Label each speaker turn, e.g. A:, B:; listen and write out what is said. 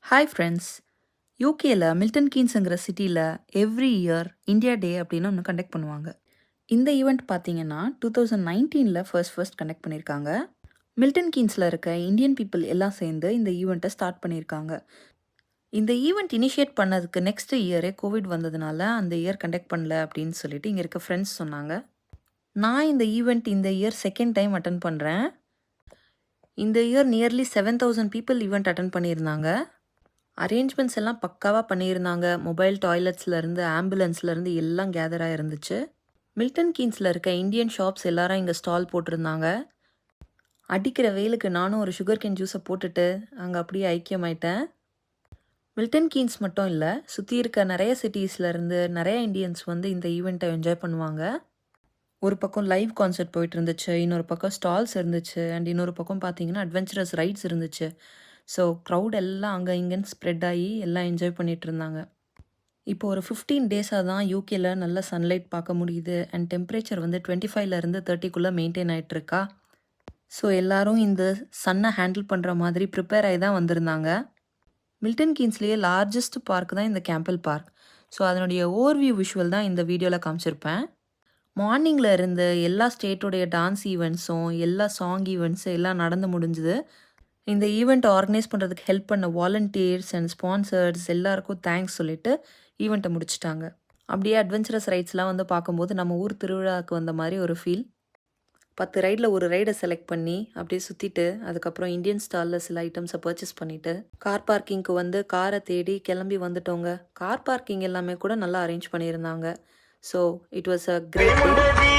A: Hi friends. யூகேல Milton கீன்ஸுங்கிற சிட்டியில் every year India டே அப்படின்னு ஒன்று கண்டக்ட் பண்ணுவாங்க. இந்த ஈவெண்ட் பார்த்தீங்கன்னா 2019 ஃபர்ஸ்ட் கண்டக்ட் பண்ணியிருக்காங்க. மில்டன் கீன்ஸில் இருக்க இந்தியன் பீப்புள் எல்லாம் சேர்ந்து இந்த ஈவெண்ட்டை ஸ்டார்ட் பண்ணியிருக்காங்க. இந்த ஈவெண்ட் இனிஷியேட் பண்ணதுக்கு நெக்ஸ்ட் இயரே கோவிட் வந்ததுனால அந்த இயர் கண்டக்ட் பண்ணல அப்படின்னு சொல்லிட்டு இங்கே இருக்க ஃப்ரெண்ட்ஸ் சொன்னாங்க. நான் இந்த ஈவெண்ட் இந்த இயர் செகண்ட் டைம் அட்டன் பண்ணுறேன். இந்த year nearly 7,000 people event attend பண்ணியிருந்தாங்க. அரேஞ்ச்மெண்ட்ஸ் எல்லாம் பக்காவாக பண்ணியிருந்தாங்க. மொபைல் டாய்லெட்ஸ்லேருந்து ஆம்புலன்ஸ்லேருந்து எல்லாம் கேதராக இருந்துச்சு. மில்டன் கீன்ஸில் இருக்க இந்தியன் ஷாப்ஸ் எல்லாரும் இங்கே ஸ்டால் போட்டிருந்தாங்க. அடிக்கிற வெயிலுக்கு நானும் ஒரு சுகர் கேன் ஜூஸை போட்டுட்டு அங்கே அப்படியே ஐக்கியமாயிட்டேன். மில்டன் கீன்ஸ் மட்டும் இல்லை, சுற்றி இருக்க நிறைய சிட்டிஸ்லேருந்து நிறைய இந்தியன்ஸ் வந்து இந்த ஈவெண்ட்டை என்ஜாய் பண்ணுவாங்க. ஒரு பக்கம் லைவ் கான்சர்ட் போயிட்டு இருந்துச்சு, இன்னொரு பக்கம் ஸ்டால்ஸ் இருந்துச்சு, அண்ட் இன்னொரு பக்கம் பார்த்தீங்கன்னா அட்வென்ச்சரஸ் ரைட்ஸ் இருந்துச்சு. ஸோ க்ரௌட் எல்லாம் அங்கே இங்கேன்னு ஸ்ப்ரெட் ஆகி எல்லாம் என்ஜாய் பண்ணிகிட்டு இருந்தாங்க. இப்போ ஒரு 15 டேஸாக தான் யூகேல நல்ல சன்லைட் பார்க்க முடியுது. அண்ட் டெம்பரேச்சர் வந்து 25லேருந்து 30க்குள்ளே மெயின்டைன் ஆகிட்டுருக்கா. ஸோ எல்லோரும் இந்த சன்னை ஹேண்டில் பண்ணுற மாதிரி ப்ரிப்பேர் ஆகி தான் வந்திருந்தாங்க. மில்டன் கீன்ஸ்லேயே லார்ஜஸ்ட் பார்க் தான் இந்த கேம்பல் பார்க். ஸோ அதனுடைய ஓவர்வியூ விஷுவல் தான் இந்த வீடியோவில் காமிச்சிருப்பேன். மார்னிங்கில் இருந்து எல்லா ஸ்டேட்டோடைய டான்ஸ் ஈவெண்ட்ஸும் எல்லா சாங் ஈவெண்ட்ஸும் எல்லாம் நடந்து முடிஞ்சுது. இந்த ஈவெண்ட்டை ஆர்கனைஸ் பண்ணுறதுக்கு ஹெல்ப் பண்ண வாலண்டியர்ஸ் அண்ட் ஸ்பான்சர்ஸ் எல்லாருக்கும் தேங்க்ஸ் சொல்லிட்டு ஈவெண்ட்டை முடிச்சிட்டாங்க. அப்படியே அட்வென்ச்சரஸ் ரைட்ஸ்லாம் வந்து பார்க்கும்போது நம்ம ஊர் திருவிழாவுக்கு வந்த மாதிரி ஒரு ஃபீல். 10 ரைடில் ஒரு ரைடை செலக்ட் பண்ணி அப்படியே சுற்றிட்டு அதுக்கப்புறம் இந்தியன் ஸ்டாலில் சில ஐட்டம்ஸை பர்ச்சேஸ் பண்ணிவிட்டு கார் பார்க்கிங்க்கு வந்து காரை தேடி கிளம்பி வந்துட்டோங்க. கார் பார்க்கிங் எல்லாமே கூட நல்லா அரேஞ்ச் பண்ணியிருந்தாங்க. So it was a great day.